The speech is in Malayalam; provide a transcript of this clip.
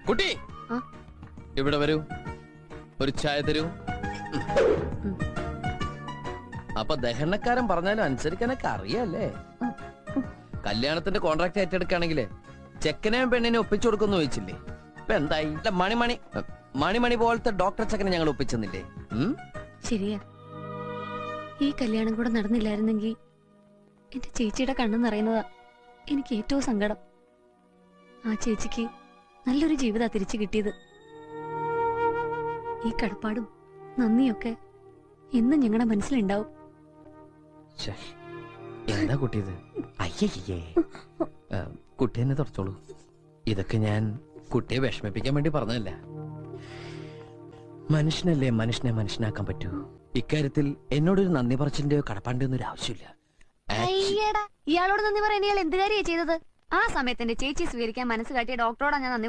കുട്ടി ഇവിടെ വരൂ, ഒരു ചായ തരൂ. അപ്പൊ ദഹനക്കാരൻ പറഞ്ഞാലും അനുസരിക്കാനൊക്കെ അറിയാല്ലേ? കല്യാണത്തിന്റെ കോൺട്രാക്ട് ഏറ്റെടുക്കുകയാണെങ്കിലേ ചെക്കനെയും പെണ്ണിനെ ഒപ്പിച്ചു കൊടുക്കുന്നു ചോദിച്ചില്ലേ? ഇപ്പൊ എന്തായി? മണി പോലത്തെ ഡോക്ടർ ചെക്കനെ ഞങ്ങൾ ഒപ്പിച്ചെന്നില്ലേ? ശരിയാ, ഈ കല്യാണം കൂടെ നടന്നില്ലായിരുന്നെങ്കിൽ എന്റെ ചേച്ചിയുടെ കണ്ണു നിറയുന്നതാ എനിക്ക് ഏറ്റവും സങ്കടം. ആ ചേച്ചിക്ക് നല്ലൊരു ജീവിതാ തിരിച്ചു കിട്ടിയത്. ഈ കടപ്പാടും നന്ദിയൊക്കെ എന്നും ഞങ്ങളുടെ മനസ്സിലുണ്ടാവും. എന്താ കുട്ടിയത്? അയ്യേ, കുട്ടി തന്നെ തുടച്ചോളൂ. ഇതൊക്കെ ഞാൻ കുട്ടിയെ വിഷമിപ്പിക്കാൻ വേണ്ടി പറഞ്ഞതല്ല. മനുഷ്യനല്ലേ മനുഷ്യനെ മനുഷ്യനാക്കാൻ പറ്റൂ. ഇക്കാര്യത്തിൽ എന്നോടൊരു നന്ദി പറച്ചിന്റെയോ കടപ്പാണ്ടിയോ ഒരു ആവശ്യമില്ല. ഇയാളോട് നന്ദി പറയാൻ ഇയാൾ എന്ത് കാര്യമാണ് ചെയ്തത്? ആ സമയത്ത് എന്റെ ചേച്ചി സ്വീകരിക്കാൻ മനസ്സ് കാട്ടിയ ഡോക്ടറോടാ ഞാൻ നന്ദി